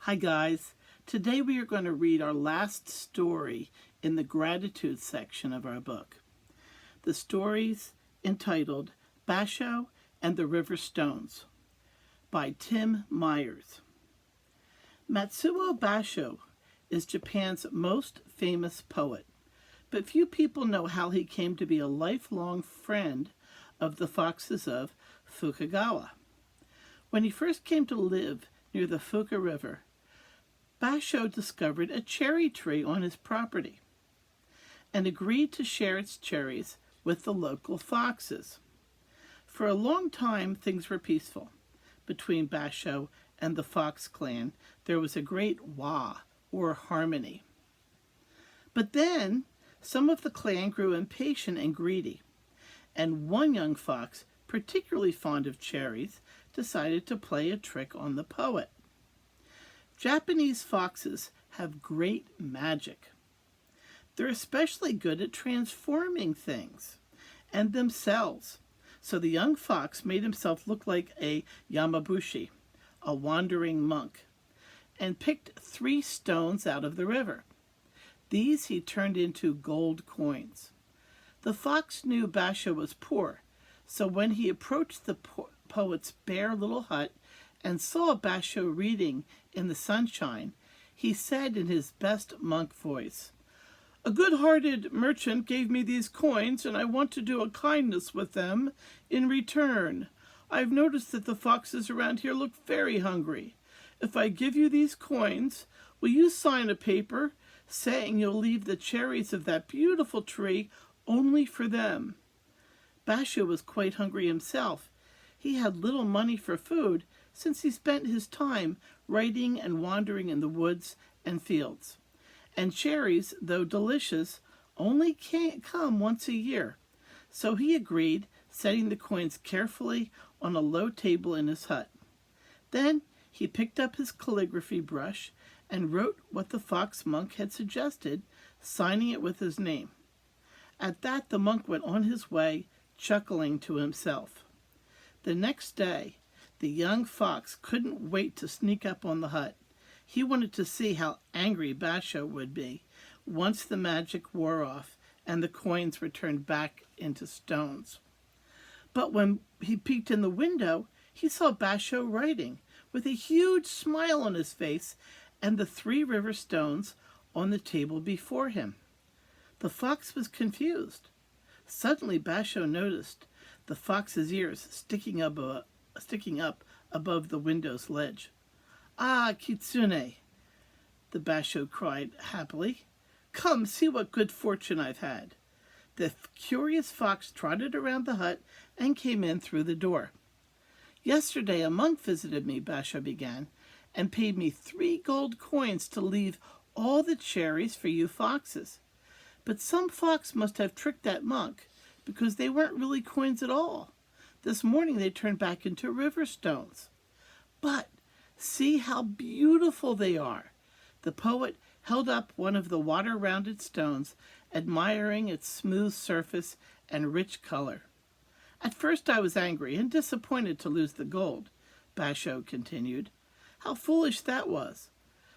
Hi guys, today we are going to read our last story in the gratitude section of our book. The story's entitled Basho and the River Stones by Tim Myers. Matsuo Basho is Japan's most famous poet, but few people know how he came to be a lifelong friend of the foxes of Fukagawa. When he first came to live near the Fuka River, Basho discovered a cherry tree on his property and agreed to share its cherries with the local foxes. For a long time, things were peaceful. Between Basho and the fox clan, there was a great wa, or harmony. But then, some of the clan grew impatient and greedy, and one young fox, particularly fond of cherries, decided to play a trick on the poet. Japanese foxes have great magic. They're especially good at transforming things and themselves. So the young fox made himself look like a yamabushi, a wandering monk, and picked 3 stones out of the river. These he turned into gold coins. The fox knew Basho was poor, so when he approached the poet's bare little hut and saw Basho reading in the sunshine, he said in his best monk voice, "A good-hearted merchant gave me these coins, and I want to do a kindness with them in return. I've noticed that the foxes around here look very hungry. If I give you these coins, will you sign a paper saying you'll leave the cherries of that beautiful tree only for them?" Basho was quite hungry himself. He had little money for food, since he spent his time writing and wandering in the woods and fields. And cherries, though delicious, only come once a year. So he agreed, setting the coins carefully on a low table in his hut. Then he picked up his calligraphy brush and wrote what the fox monk had suggested, signing it with his name. At that the monk went on his way, chuckling to himself. The next day, the young fox couldn't wait to sneak up on the hut. He wanted to see how angry Basho would be once the magic wore off and the coins were turned back into stones. But when he peeked in the window, he saw Basho writing, with a huge smile on his face and the 3 river stones on the table before him. The fox was confused. Suddenly Basho noticed the fox's ears sticking up above the window's ledge. "Ah, Kitsune!" the Basho cried happily. "Come, see what good fortune I've had." The curious fox trotted around the hut and came in through the door. "Yesterday a monk visited me," Basho began, "and paid me 3 gold coins to leave all the cherries for you foxes. But some fox must have tricked that monk, because they weren't really coins at all. This morning they turned back into river stones. But see how beautiful they are." The poet held up one of the water-rounded stones, admiring its smooth surface and rich color. "At first I was angry and disappointed to lose the gold," Basho continued. "How foolish that was.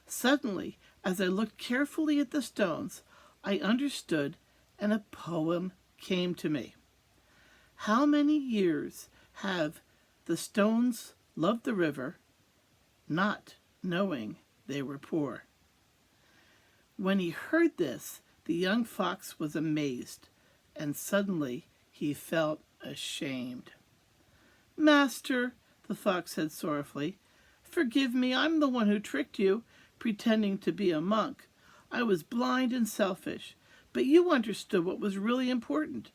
Suddenly, as I looked carefully at the stones, I understood, and a poem came to me. How many years have the stones loved the river, not knowing they were poor?" When he heard this, the young fox was amazed, and suddenly he felt ashamed. "Master," the fox said sorrowfully, "forgive me. I'm the one who tricked you, pretending to be a monk. I was blind and selfish, but you understood what was really important.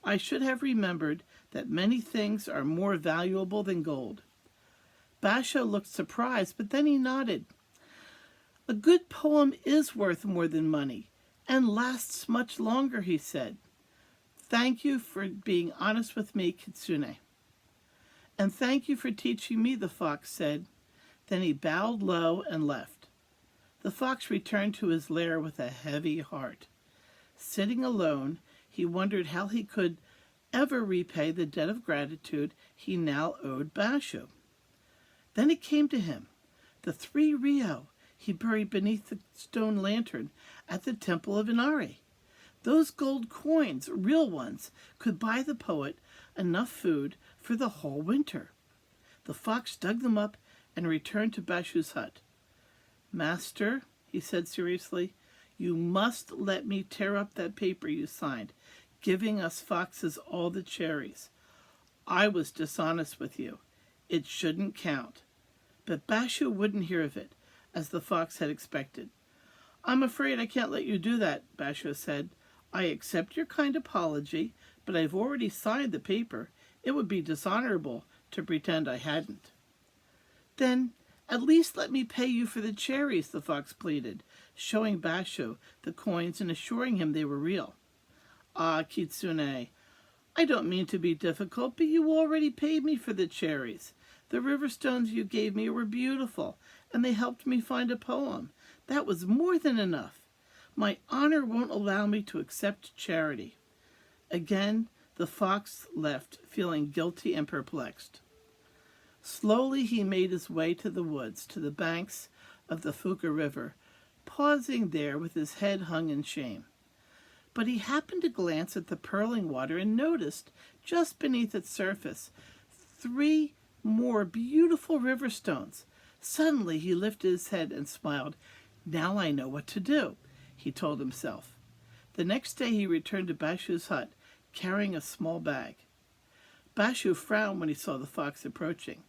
I should have remembered that many things are more valuable than gold." Basho looked surprised, but then he nodded. "A good poem is worth more than money, and lasts much longer," he said. "Thank you for being honest with me, Kitsune." "And thank you for teaching me," the fox said. Then he bowed low and left. The fox returned to his lair with a heavy heart. Sitting alone, he wondered how he could ever repay the debt of gratitude he now owed Basho. Then it came to him. The 3 ryo. he buried beneath the stone lantern at the temple of Inari. Those gold coins, real ones, could buy the poet enough food for the whole winter. The fox dug them up and returned to Basho's hut. "Master," he said seriously, "you must let me tear up that paper you signed, giving us foxes all the cherries. I was dishonest with you. It shouldn't count." But Basho wouldn't hear of it, as the fox had expected. "I'm afraid I can't let you do that," Basho said. "I accept your kind apology, but I've already signed the paper. It would be dishonorable to pretend I hadn't." "Then at least let me pay you for the cherries," the fox pleaded, showing Basho the coins and assuring him they were real. "Ah, Kitsune, I don't mean to be difficult, but you already paid me for the cherries. The river stones you gave me were beautiful, and they helped me find a poem. That was more than enough. My honor won't allow me to accept charity." Again, the fox left, feeling guilty and perplexed. Slowly he made his way to the woods, to the banks of the Fuka River, pausing there with his head hung in shame. But he happened to glance at the purling water and noticed, just beneath its surface, 3 more beautiful river stones. Suddenly he lifted his head and smiled. "Now I know what to do," he told himself. The next day he returned to Basho's hut, carrying a small bag. Basho frowned when he saw the fox approaching.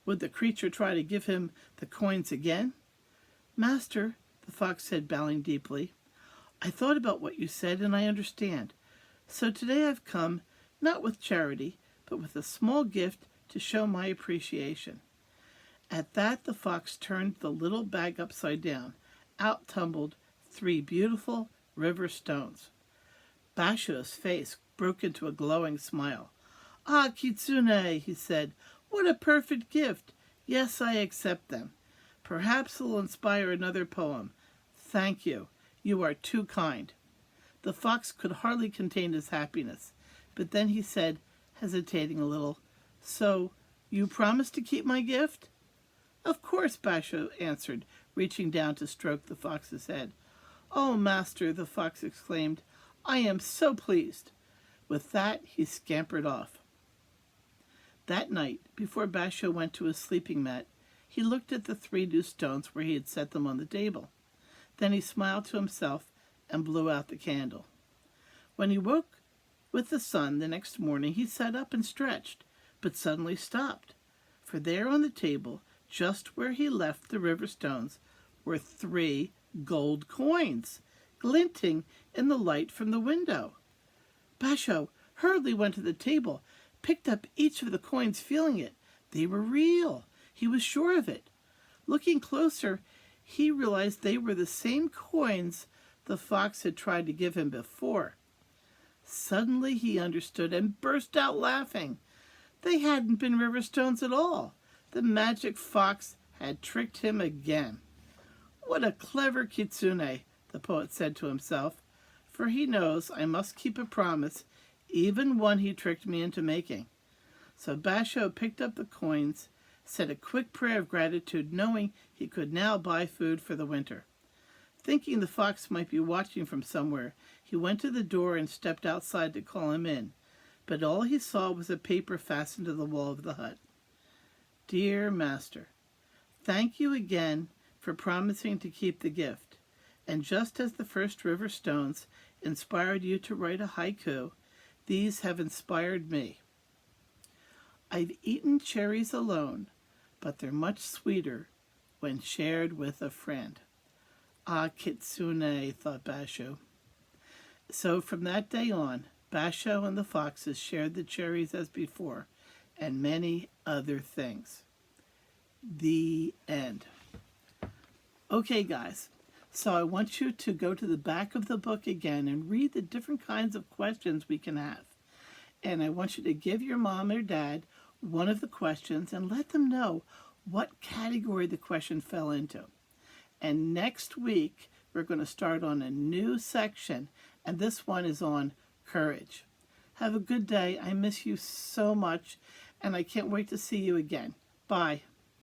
Would the creature try to give him the coins again? "Master," the fox said, bowing deeply, "I thought about what you said, and I understand. So today I've come, not with charity, but with a small gift to show my appreciation." At that, the fox turned the little bag upside down. Out tumbled 3 beautiful river stones. Basho's face broke into a glowing smile. "Ah, Kitsune," he said, "what a perfect gift. Yes, I accept them. Perhaps it'll inspire another poem. Thank you. You are too kind." The fox could hardly contain his happiness, but then he said, hesitating a little, "So, you promise to keep my gift?" "Of course," Basho answered, reaching down to stroke the fox's head. "Oh, master," the fox exclaimed, "I am so pleased." With that, he scampered off. That night, before Basho went to his sleeping mat, he looked at the 3 new stones where he had set them on the table. Then he smiled to himself and blew out the candle. When he woke with the sun the next morning, he sat up and stretched, but suddenly stopped. For there on the table, just where he left the river stones, were 3 gold coins, glinting in the light from the window. Basho hurriedly went to the table, picked up each of the coins, feeling it. They were real. He was sure of it. Looking closer, he realized they were the same coins the fox had tried to give him before. Suddenly he understood and burst out laughing. They hadn't been river stones at all. The magic fox had tricked him again. "What a clever Kitsune," the poet said to himself, "for he knows I must keep a promise, even one he tricked me into making." So Basho picked up the coins, said a quick prayer of gratitude, knowing he could now buy food for the winter. Thinking the fox might be watching from somewhere, he went to the door and stepped outside to call him in, but all he saw was a paper fastened to the wall of the hut. "Dear Master, thank you again for promising to keep the gift. And just as the first river stones inspired you to write a haiku, these have inspired me. I've eaten cherries alone, but they're much sweeter when shared with a friend." "Ah, Kitsune," thought Basho. So from that day on, Basho and the foxes shared the cherries as before, and many other things. The end. Okay, guys, so I want you to go to the back of the book again and read the different kinds of questions we can have. And I want you to give your mom or dad one of the questions and let them know what category the question fell into. And next week, we're going to start on a new section, and this one is on courage. Have a good day. I miss you so much, and I can't wait to see you again. Bye.